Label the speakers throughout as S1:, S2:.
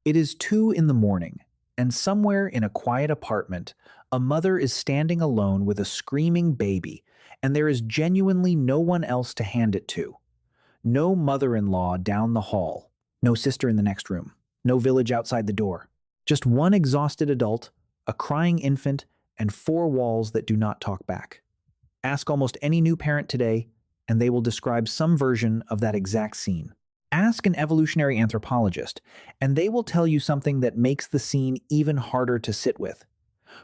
S1: It is 2 in the morning, and somewhere in a quiet apartment, a mother is standing alone with a screaming baby, and there is genuinely no one else to hand it to. No mother-in-law down the hall, no sister in the next room, no village outside the door. Just one exhausted adult, a crying infant, and 4 walls that do not talk back. Ask almost any new parent today, and they will describe some version of that exact scene. Ask an evolutionary anthropologist, and they will tell you something that makes the scene even harder to sit with.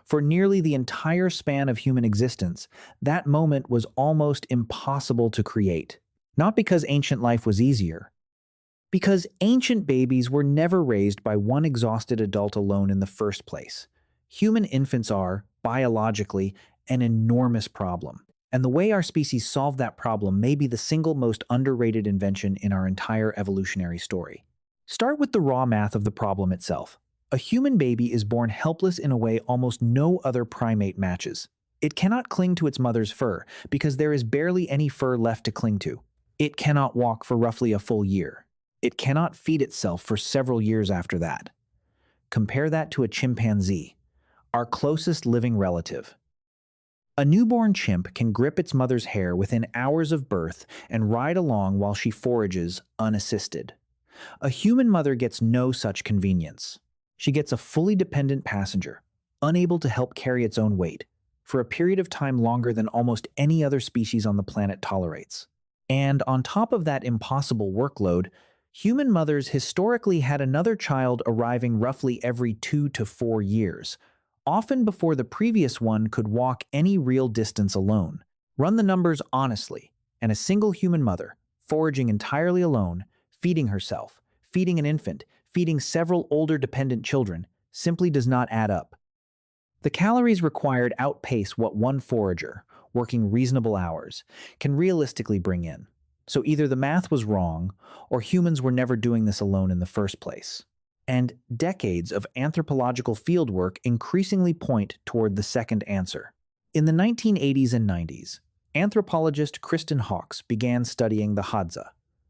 S1: For nearly the entire span of human existence, that moment was almost impossible to create. Not because ancient life was easier, because ancient babies were never raised by one exhausted adult alone in the first place. Human infants are, biologically, an enormous problem. And the way our species solved that problem may be the single most underrated invention in our entire evolutionary story. Start with the raw math of the problem itself. A human baby is born helpless in a way almost no other primate matches. It cannot cling to its mother's fur because there is barely any fur left to cling to. It cannot walk for roughly a full year. It cannot feed itself for several years after that. Compare that to a chimpanzee, our closest living relative. A newborn chimp can grip its mother's hair within hours of birth and ride along while she forages unassisted. A human mother gets no such convenience. She gets a fully dependent passenger, unable to help carry its own weight, for a period of time longer than almost any other species on the planet tolerates. And on top of that impossible workload, human mothers historically had another child arriving roughly every 2 to 4 years, often before the previous one could walk any real distance alone. Run the numbers honestly, and a single human mother, foraging entirely alone, feeding herself, feeding an infant, feeding several older dependent children, simply does not add up. The calories required outpace what one forager, working reasonable hours, can realistically bring in. So either the math was wrong, or humans were never doing this alone in the first place. And decades of anthropological fieldwork increasingly point toward the second answer. In the 1980s and 90s, anthropologist Kristen Hawkes began studying the Hadza,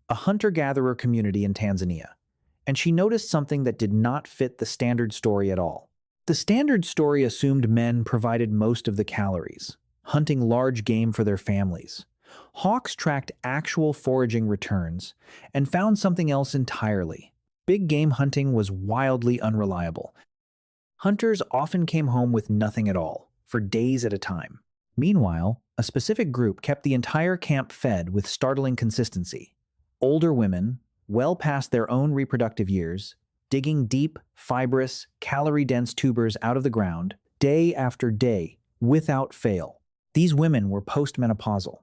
S1: a hunter-gatherer community in Tanzania, and she noticed something that did not fit the standard story at all. The standard story assumed men provided most of the calories, hunting large game for their families. Hawkes tracked actual foraging returns and found something else entirely. Big game hunting was wildly unreliable. Hunters often came home with nothing at all, for days at a time. Meanwhile, a specific group kept the entire camp fed with startling consistency. Older women, well past their own reproductive years, digging deep, fibrous, calorie-dense tubers out of the ground, day after day, without fail. These women were postmenopausal.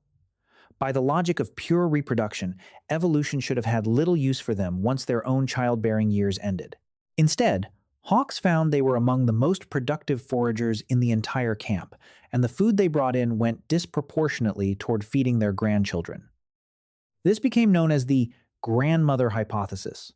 S1: By the logic of pure reproduction, evolution should have had little use for them once their own childbearing years ended. Instead, Hawkes found they were among the most productive foragers in the entire camp, and the food they brought in went disproportionately toward feeding their grandchildren. This became known as the grandmother hypothesis,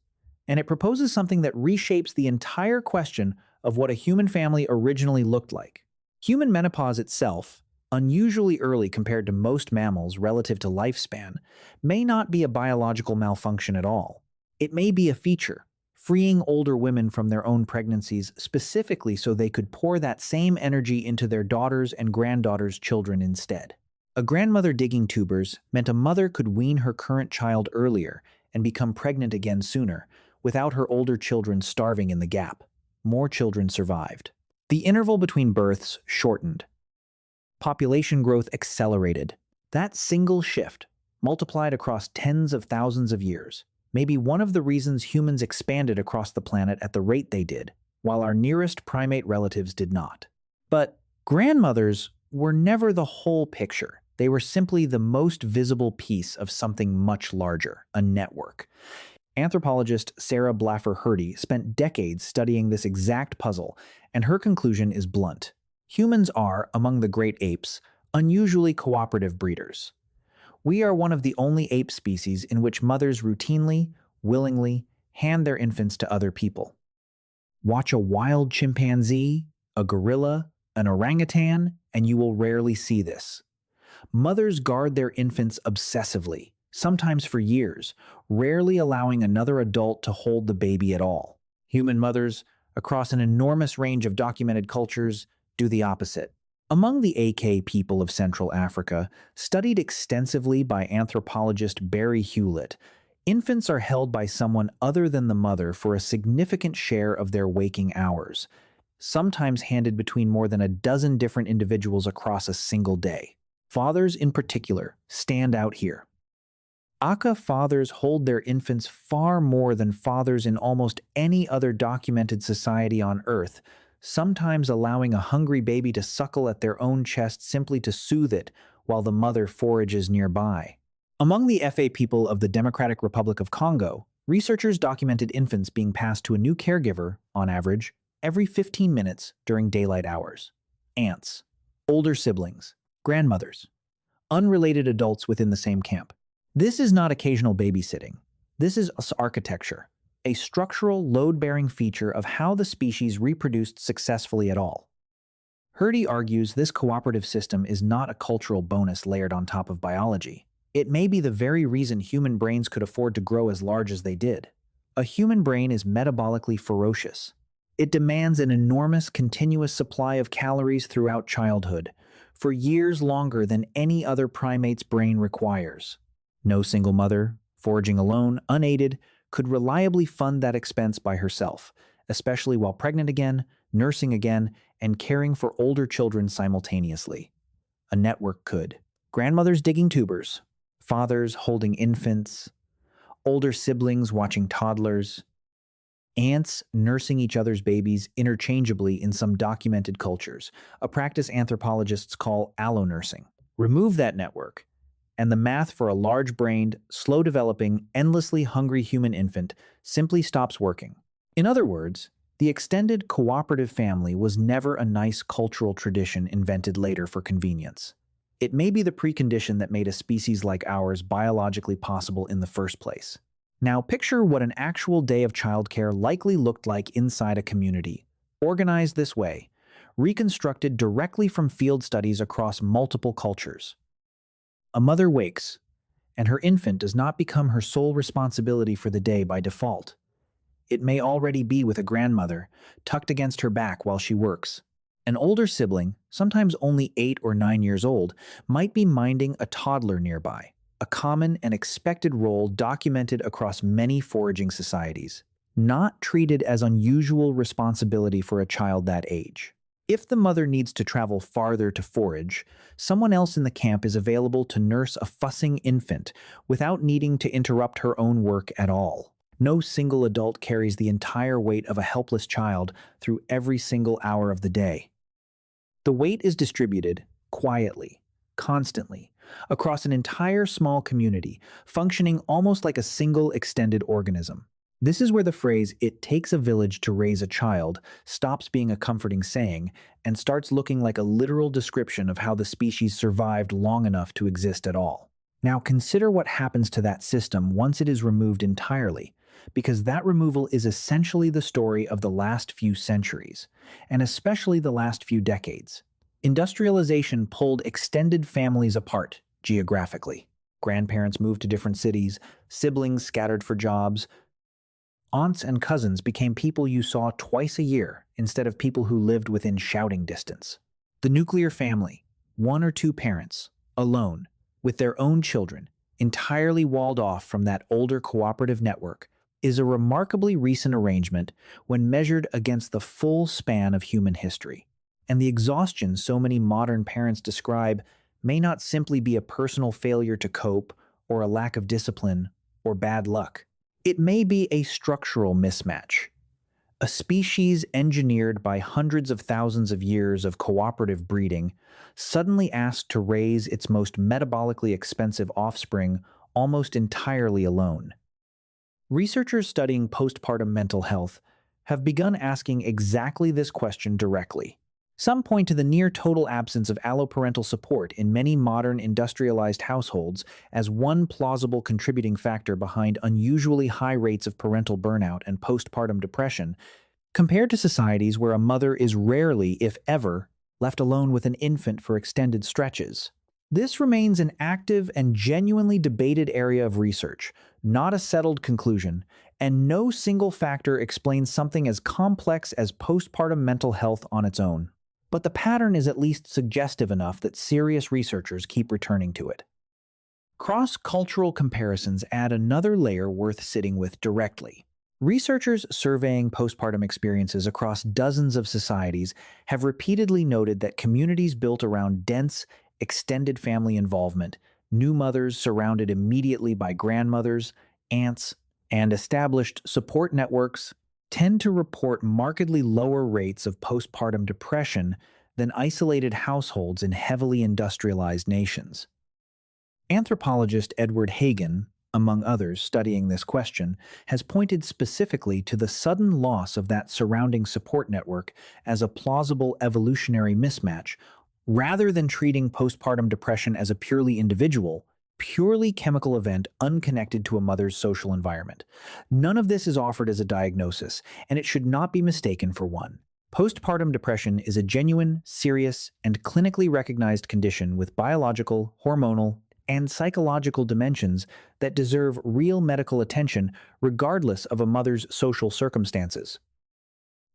S1: and it proposes something that reshapes the entire question of what a human family originally looked like. Human menopause itself, unusually early compared to most mammals relative to lifespan, may not be a biological malfunction at all. It may be a feature, freeing older women from their own pregnancies specifically so they could pour that same energy into their daughters' and granddaughters' children instead. A grandmother digging tubers meant a mother could wean her current child earlier and become pregnant again sooner, without her older children starving in the gap. More children survived. The interval between births shortened. Population growth accelerated. That single shift, multiplied across tens of thousands of years, may be one of the reasons humans expanded across the planet at the rate they did, while our nearest primate relatives did not. But grandmothers were never the whole picture. They were simply the most visible piece of something much larger, a network. Anthropologist Sarah Blaffer-Hrdy spent decades studying this exact puzzle, and her conclusion is blunt. Humans are, among the great apes, unusually cooperative breeders. We are one of the only ape species in which mothers routinely, willingly, hand their infants to other people. Watch a wild chimpanzee, a gorilla, an orangutan, and you will rarely see this. Mothers guard their infants obsessively, sometimes for years, rarely allowing another adult to hold the baby at all. Human mothers, across an enormous range of documented cultures, do the opposite. Among the AK people of Central Africa, studied extensively by anthropologist Barry Hewlett, infants are held by someone other than the mother for a significant share of their waking hours, sometimes handed between more than a dozen different individuals across a single day. Fathers, in particular, stand out here. Aka fathers hold their infants far more than fathers in almost any other documented society on Earth, sometimes allowing a hungry baby to suckle at their own chest simply to soothe it while the mother forages nearby. Among the FA people of the Democratic Republic of Congo, researchers documented infants being passed to a new caregiver, on average, every 15 minutes during daylight hours. Aunts, older siblings, grandmothers, unrelated adults within the same camp. This is not occasional babysitting. This is architecture, a structural, load-bearing feature of how the species reproduced successfully at all. Hurdy argues this cooperative system is not a cultural bonus layered on top of biology. It may be the very reason human brains could afford to grow as large as they did. A human brain is metabolically ferocious. It demands an enormous, continuous supply of calories throughout childhood, for years longer than any other primate's brain requires. No single mother, foraging alone, unaided, could reliably fund that expense by herself, especially while pregnant again, nursing again, and caring for older children simultaneously. A network could. Grandmothers digging tubers, fathers holding infants, older siblings watching toddlers, aunts nursing each other's babies interchangeably in some documented cultures, a practice anthropologists call allonursing. Remove that network, and the math for a large-brained, slow-developing, endlessly hungry human infant simply stops working. In other words, the extended cooperative family was never a nice cultural tradition invented later for convenience. It may be the precondition that made a species like ours biologically possible in the first place. Now picture what an actual day of childcare likely looked like inside a community, organized this way, reconstructed directly from field studies across multiple cultures. A mother wakes, and her infant does not become her sole responsibility for the day by default. It may already be with a grandmother, tucked against her back while she works. An older sibling, sometimes only 8 or 9 years old, might be minding a toddler nearby, a common and expected role documented across many foraging societies, not treated as unusual responsibility for a child that age. If the mother needs to travel farther to forage, someone else in the camp is available to nurse a fussing infant without needing to interrupt her own work at all. No single adult carries the entire weight of a helpless child through every single hour of the day. The weight is distributed quietly, constantly, across an entire small community, functioning almost like a single extended organism. This is where the phrase, "it takes a village to raise a child," stops being a comforting saying and starts looking like a literal description of how the species survived long enough to exist at all. Now consider what happens to that system once it is removed entirely, because that removal is essentially the story of the last few centuries, and especially the last few decades. Industrialization pulled extended families apart geographically. Grandparents moved to different cities, siblings scattered for jobs. Aunts and cousins became people you saw twice a year instead of people who lived within shouting distance. The nuclear family, 1 or 2 parents, alone, with their own children, entirely walled off from that older cooperative network, is a remarkably recent arrangement when measured against the full span of human history. And the exhaustion so many modern parents describe may not simply be a personal failure to cope or a lack of discipline or bad luck. It may be a structural mismatch. A species engineered by hundreds of thousands of years of cooperative breeding, suddenly asked to raise its most metabolically expensive offspring almost entirely alone. Researchers studying postpartum mental health have begun asking exactly this question directly. Some point to the near-total absence of alloparental support in many modern industrialized households as one plausible contributing factor behind unusually high rates of parental burnout and postpartum depression, compared to societies where a mother is rarely, if ever, left alone with an infant for extended stretches. This remains an active and genuinely debated area of research, not a settled conclusion, and no single factor explains something as complex as postpartum mental health on its own. But the pattern is at least suggestive enough that serious researchers keep returning to it. Cross-cultural comparisons add another layer worth sitting with directly. Researchers surveying postpartum experiences across dozens of societies have repeatedly noted that communities built around dense, extended family involvement, new mothers surrounded immediately by grandmothers, aunts, and established support networks tend to report markedly lower rates of postpartum depression than isolated households in heavily industrialized nations. Anthropologist Edward Hagen, among others studying this question, has pointed specifically to the sudden loss of that surrounding support network as a plausible evolutionary mismatch, rather than treating postpartum depression as a purely individual, purely chemical event unconnected to a mother's social environment. None of this is offered as a diagnosis, and it should not be mistaken for one. Postpartum depression is a genuine, serious, and clinically recognized condition with biological, hormonal, and psychological dimensions that deserve real medical attention regardless of a mother's social circumstances.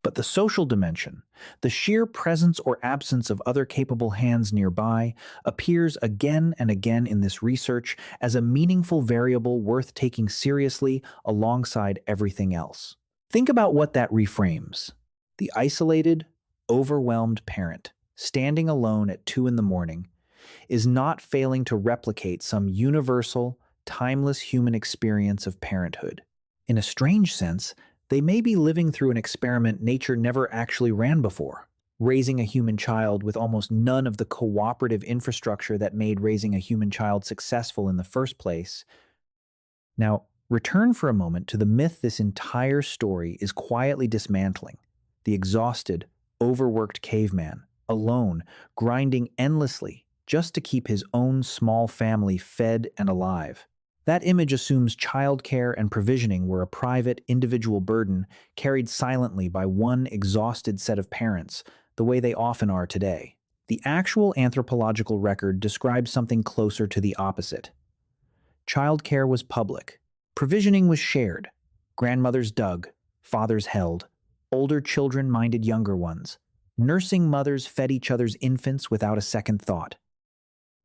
S1: But the social dimension, the sheer presence or absence of other capable hands nearby, appears again and again in this research as a meaningful variable worth taking seriously alongside everything else. Think about what that reframes. The isolated, overwhelmed parent, standing alone at 2 in the morning, is not failing to replicate some universal, timeless human experience of parenthood. In a strange sense, they may be living through an experiment nature never actually ran before, raising a human child with almost none of the cooperative infrastructure that made raising a human child successful in the first place. Now, return for a moment to the myth this entire story is quietly dismantling: the exhausted, overworked caveman, alone, grinding endlessly just to keep his own small family fed and alive. That image assumes childcare and provisioning were a private, individual burden carried silently by one exhausted set of parents, the way they often are today. The actual anthropological record describes something closer to the opposite. Childcare was public. Provisioning was shared. Grandmothers dug, fathers held. Older children minded younger ones. Nursing mothers fed each other's infants without a second thought.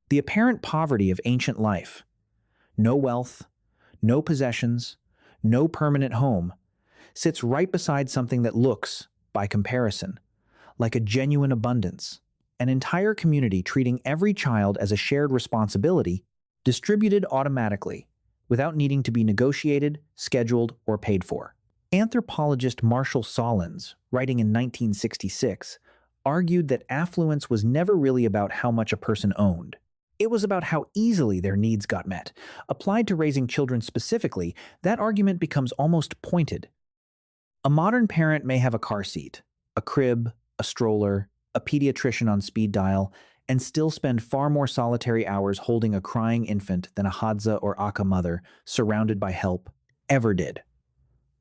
S1: The apparent poverty of ancient life, no wealth, no possessions, no permanent home, sits right beside something that looks, by comparison, like a genuine abundance, an entire community treating every child as a shared responsibility, distributed automatically, without needing to be negotiated, scheduled, or paid for. Anthropologist Marshall Solins, writing in 1966, argued that affluence was never really about how much a person owned. It was about how easily their needs got met. Applied to raising children specifically, that argument becomes almost pointed. A modern parent may have a car seat, a crib, a stroller, a pediatrician on speed dial, and still spend far more solitary hours holding a crying infant than a Hadza or Aka mother, surrounded by help, ever did.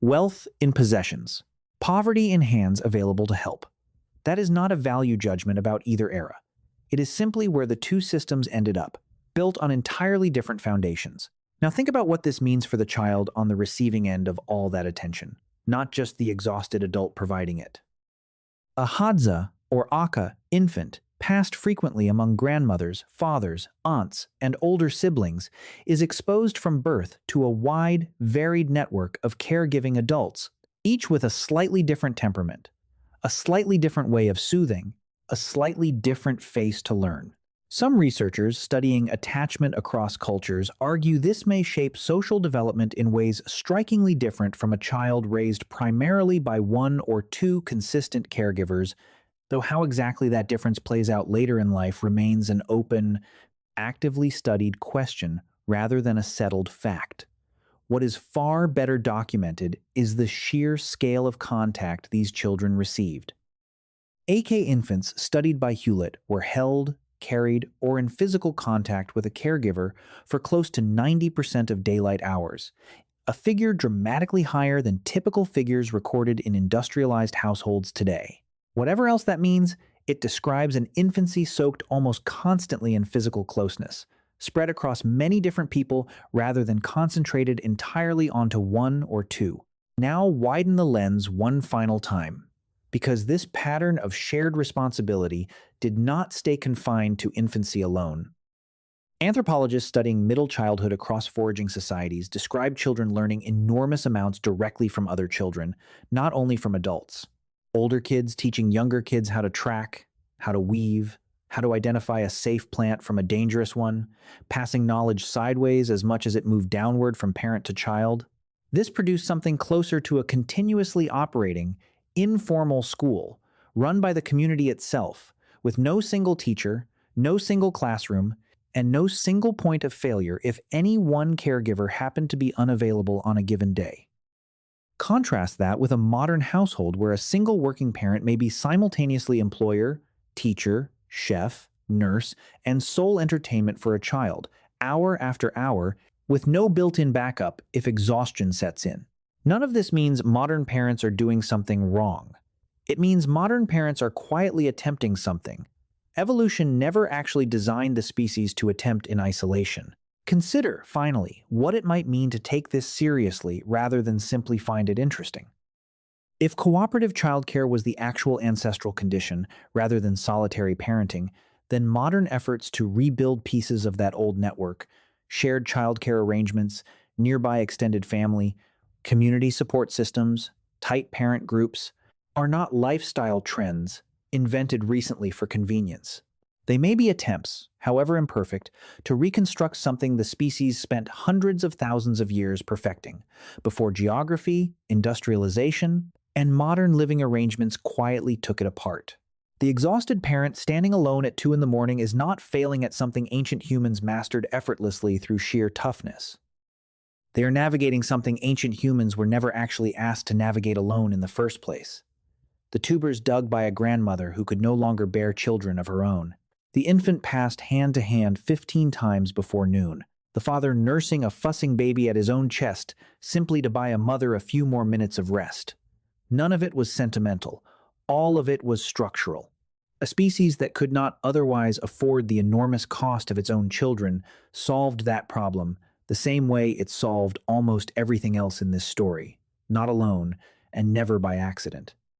S1: Wealth in possessions, poverty in hands available to help. That is not a value judgment about either era. It is simply where the two systems ended up, built on entirely different foundations. Now think about what this means for the child on the receiving end of all that attention, not just the exhausted adult providing it. A Hadza, or Aka, infant, passed frequently among grandmothers, fathers, aunts, and older siblings, is exposed from birth to a wide, varied network of caregiving adults, each with a slightly different temperament, a slightly different way of soothing, a slightly different face to learn. Some researchers studying attachment across cultures argue this may shape social development in ways strikingly different from a child raised primarily by one or two consistent caregivers, though how exactly that difference plays out later in life remains an open, actively studied question rather than a settled fact. What is far better documented is the sheer scale of contact these children received. AK infants studied by Hewlett were held, carried, or in physical contact with a caregiver for close to 90% of daylight hours, a figure dramatically higher than typical figures recorded in industrialized households today. Whatever else that means, it describes an infancy soaked almost constantly in physical closeness, spread across many different people rather than concentrated entirely onto one or two. Now widen the lens one final time, because this pattern of shared responsibility did not stay confined to infancy alone. Anthropologists studying middle childhood across foraging societies describe children learning enormous amounts directly from other children, not only from adults. Older kids teaching younger kids how to track, how to weave, how to identify a safe plant from a dangerous one, passing knowledge sideways as much as it moved downward from parent to child. This produced something closer to a continuously operating, informal school, run by the community itself, with no single teacher, no single classroom, and no single point of failure if any one caregiver happened to be unavailable on a given day. Contrast that with a modern household where a single working parent may be simultaneously employer, teacher, chef, nurse, and sole entertainment for a child, hour after hour, with no built-in backup if exhaustion sets in. None of this means modern parents are doing something wrong. It means modern parents are quietly attempting something. Evolution never actually designed the species to attempt in isolation. Consider, finally, what it might mean to take this seriously rather than simply find it interesting. If cooperative childcare was the actual ancestral condition rather than solitary parenting, then modern efforts to rebuild pieces of that old network, shared childcare arrangements, nearby extended family, community support systems, tight parent groups, are not lifestyle trends invented recently for convenience. They may be attempts, however imperfect, to reconstruct something the species spent hundreds of thousands of years perfecting, before geography, industrialization, and modern living arrangements quietly took it apart. The exhausted parent standing alone at 2 in the morning is not failing at something ancient humans mastered effortlessly through sheer toughness. They are navigating something ancient humans were never actually asked to navigate alone in the first place. The tubers dug by a grandmother who could no longer bear children of her own. The infant passed hand to hand 15 times before noon, the father nursing a fussing baby at his own chest simply to buy a mother a few more minutes of rest. None of it was sentimental. All of it was structural. A species that could not otherwise afford the enormous cost of its own children solved that problem the same way it solved almost everything else in this story, not alone and never by accident.